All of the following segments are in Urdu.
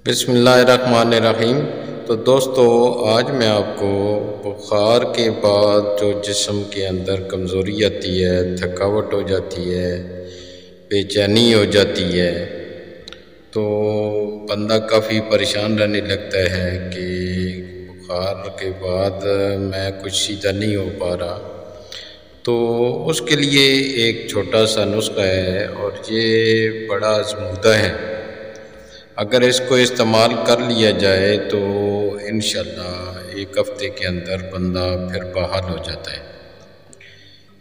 بسم اللہ الرحمن الرحیم۔ تو دوستو، آج میں آپ کو بخار کے بعد جو جسم کے اندر کمزوری آتی ہے، تھکاوٹ ہو جاتی ہے، بے چینی ہو جاتی ہے، تو بندہ کافی پریشان رہنے لگتا ہے کہ بخار کے بعد میں کچھ سیدھا نہیں ہو پا رہا۔ تو اس کے لیے ایک چھوٹا سا نسخہ ہے اور یہ بڑا آزمودہ ہے۔ اگر اس کو استعمال کر لیا جائے تو انشاءاللہ ایک ہفتے کے اندر بندہ پھر بحال ہو جاتا ہے۔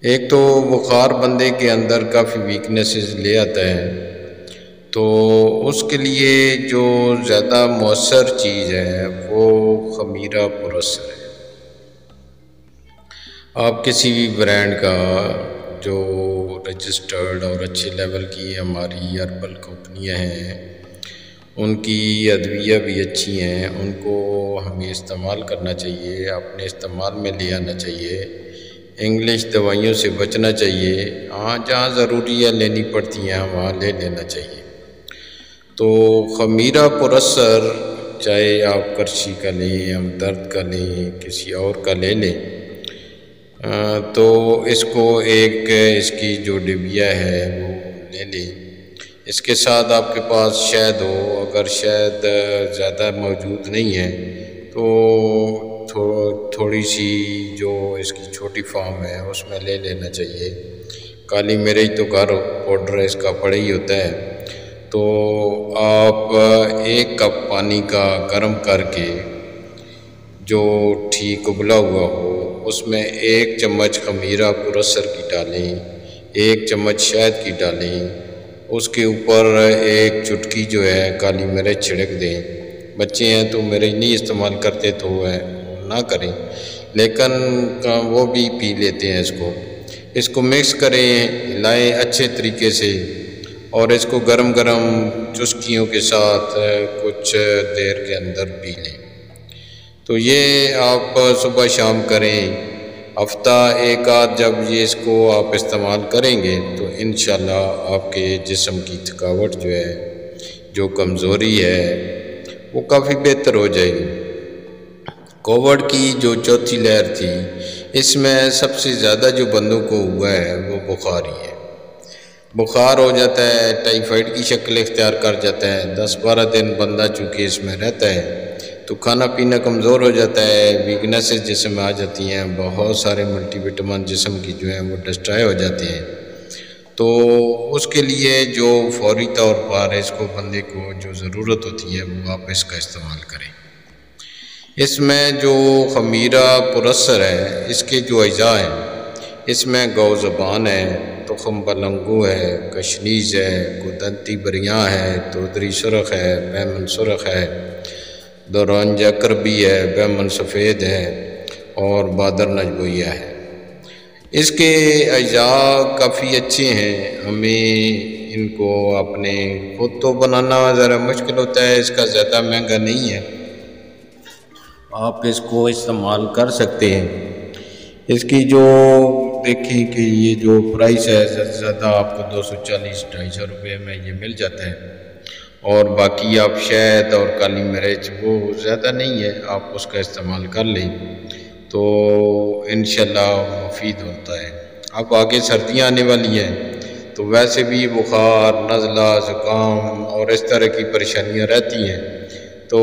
ایک تو بخار بندے کے اندر کافی ویکنیسز لے آتا ہے، تو اس کے لیے جو زیادہ مؤثر چیز ہے وہ خمیرہ پر اثر ہے۔ آپ کسی بھی برانڈ کا جو رجسٹرڈ اور اچھے لیول کی ہماری ہربل کمپنیاں ہیں، ان کی ادویہ بھی اچھی ہیں، ان کو ہمیں استعمال کرنا چاہیے، اپنے استعمال میں لے آنا چاہیے۔ انگلش دوائیوں سے بچنا چاہیے، ہاں جہاں ضروری ہے لینی پڑتی ہیں وہاں لے لینا چاہیے۔ تو خمیرہ پر اثر، چاہے آپ کرچی کا لیں، ہمدرد کا لیں، کسی اور کا لے لیں، تو اس کو ایک اس کی جو ڈبیا ہے وہ لے لیں۔ اس کے ساتھ آپ کے پاس شہد ہو، اگر شہد زیادہ موجود نہیں ہے تو تھوڑی سی جو اس کی چھوٹی فارم ہے اس میں لے لینا چاہیے۔ کالی مرچ تو گھر پاؤڈر اس کا پڑا ہی ہوتا ہے، تو آپ 1 کپ پانی کا گرم کر کے جو ٹھیک ابلا ہوا ہو اس میں 1 چمچ خمیرہ پر اثر کی ڈالیں، 1 چمچ شہد کی ڈالیں، اس کے اوپر 1 چٹکی جو ہے کالی مرچ چھڑک دیں۔ بچے ہیں تو مرچ نہیں استعمال کرتے تو نہ کریں، لیکن وہ بھی پی لیتے ہیں اس کو مکس کریں، ہلائیں اچھے طریقے سے، اور اس کو گرم گرم چسکیوں کے ساتھ کچھ دیر کے اندر پی لیں۔ تو یہ آپ صبح شام کریں، ہفتہ 1 آدھ جب اس کو آپ استعمال کریں گے تو انشاءاللہ آپ کے جسم کی تھکاوٹ جو ہے، جو کمزوری ہے، وہ کافی بہتر ہو جائے گی۔ کووڈ کی جو چوتھی لہر تھی، اس میں سب سے زیادہ جو بندوں کو ہوا ہے وہ بخار ہی ہے۔ بخار ہو جاتا ہے، ٹائیفائڈ کی شکل اختیار کر جاتا ہے، 10-12 دن بندہ چونکہ اس میں رہتا ہے تو کھانا پینا کمزور ہو جاتا ہے، ویکنیسز جسم میں آ جاتی ہیں، بہت سارے ملٹی وٹامن جسم کی جو ہیں وہ ڈسٹرائے ہو جاتے ہیں۔ تو اس کے لیے جو فوری طور پر اس کو بندے کو جو ضرورت ہوتی ہے وہ آپ اس کا استعمال کریں۔ اس میں جو خمیرہ پر اثر ہے، اس کے جو اجزاء ہیں، اس میں گو زبان ہے، تخم بلنگو ہے، کشنیز ہے، گودنتی بریاں ہے، دودری سرخ ہے، بیمن سرخ ہے، دورانجہ کربی ہے، بیمن سفید ہے اور بادر نجبویہ ہے۔ اس کے اجزاء کافی اچھے ہیں، ہمیں ان کو اپنے خود تو بنانا ذرا مشکل ہوتا ہے، اس کا زیادہ مہنگا نہیں ہے، آپ اس کو استعمال کر سکتے ہیں۔ اس کی جو دیکھیں کہ یہ جو پرائس ہے زیادہ آپ کو 240-250 روپے میں یہ مل جاتا ہے، اور باقی آپ شہد اور کالی مرچ وہ زیادہ نہیں ہے، آپ اس کا استعمال کر لیں تو انشاءاللہ مفید ہوتا ہے۔ اب آگے سردیاں آنے والی ہیں تو ویسے بھی بخار، نزلہ، زکام اور اس طرح کی پریشانیاں رہتی ہیں، تو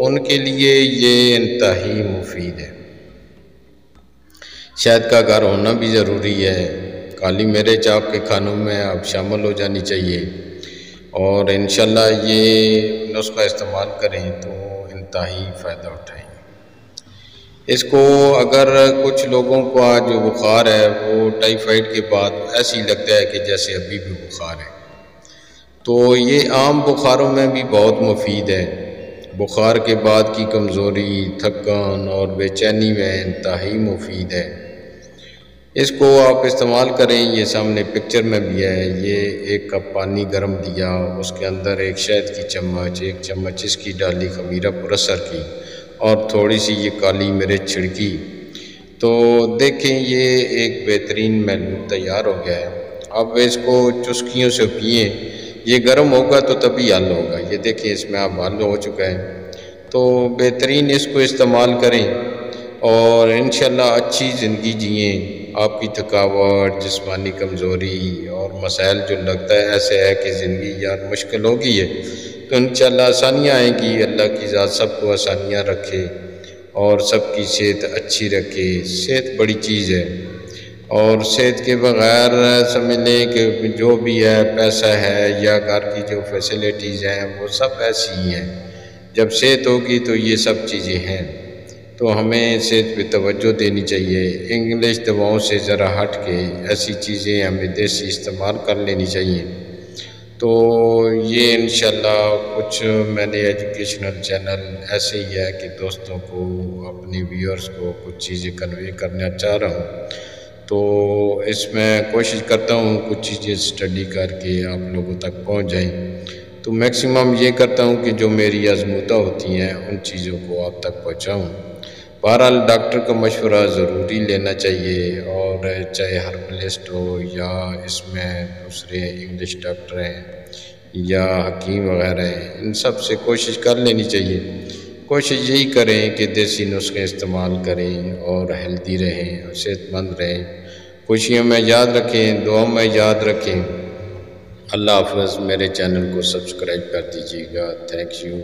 ان کے لیے یہ انتہائی مفید ہے۔ شہد کا گھر ہونا بھی ضروری ہے، کالی مرچ آپ کے کھانوں میں اب شامل ہو جانی چاہیے، اور انشاءاللہ یہ نسخہ استعمال کریں تو انتہائی فائدہ اٹھائیں۔ اس کو اگر کچھ لوگوں کو آج جو بخار ہے وہ ٹائیفائڈ کے بعد ایسے ہی لگتا ہے کہ جیسے ابھی بھی بخار ہے، تو یہ عام بخاروں میں بھی بہت مفید ہے۔ بخار کے بعد کی کمزوری، تھکن اور بے چینی میں انتہائی مفید ہے۔ اس کو آپ استعمال کریں، یہ سامنے پکچر میں بھی ہے، یہ 1 کپ پانی گرم دیا، اس کے اندر 1 شہد کی چمچ، 1 چمچ اس کی ڈالی خمیرہ پر اثر کی، اور تھوڑی سی یہ کالی مرچ چھڑکی، تو دیکھیں یہ ایک بہترین محلول تیار ہو گیا ہے۔ اب اس کو چسکیوں سے پئیں یہ گرم ہوگا تو تبھی حل ہوگا۔ یہ دیکھیں اس میں اب حل ہو چکا ہے، تو بہترین اس کو استعمال کریں اور انشاءاللہ اچھی زندگی جئیں۔ آپ کی تھکاوٹ، جسمانی کمزوری اور مسائل جو لگتا ہے ایسے ہے کہ زندگی یار مشکل ہو گئی ہے، تو انشاءاللہ آسانیاں آئیں گی۔ اللہ کی ذات سب کو آسانیاں رکھے اور سب کی صحت اچھی رکھے۔ صحت بڑی چیز ہے، اور صحت کے بغیر سمجھ لیں کہ جو بھی ہے پیسہ ہے یا گھر کی جو فیسلٹیز ہیں وہ سب ایسی ہی ہیں۔ جب صحت ہوگی تو یہ سب چیزیں ہیں، تو ہمیں صحت پہ توجہ دینی چاہیے۔ انگلش دواؤں سے ذرا ہٹ کے ایسی چیزیں ہمیں دیسی استعمال کر لینی چاہیے۔ تو یہ انشاءاللہ کچھ میں نے ایجوکیشنل چینل ایسے ہی ہے کہ دوستوں کو، اپنی ویورز کو کچھ چیزیں کنوے کرنا چاہ رہا ہوں، تو اس میں کوشش کرتا ہوں کچھ چیزیں اسٹڈی کر کے آپ لوگوں تک پہنچ جائیں۔ تو میکسیمم یہ کرتا ہوں کہ جو میری آزمودہ ہوتی ہیں ان چیزوں کو آپ تک پہنچاؤں۔ بہرحال ڈاکٹر کا مشورہ ضروری لینا چاہیے، اور چاہے ہربلسٹ ہو یا اس میں دوسرے انگلش ڈاکٹر ہیں یا حکیم وغیرہ ہیں، ان سب سے کوشش کر لینی چاہیے۔ کوشش یہی کریں کہ دیسی نسخے استعمال کریں اور ہیلدی رہیں، صحت مند رہیں، خوشیوں میں یاد رکھیں، دعاؤں میں یاد رکھیں۔ اللہ حافظ۔ میرے چینل کو سبسکرائب کر دیجیے گا۔ Thank you.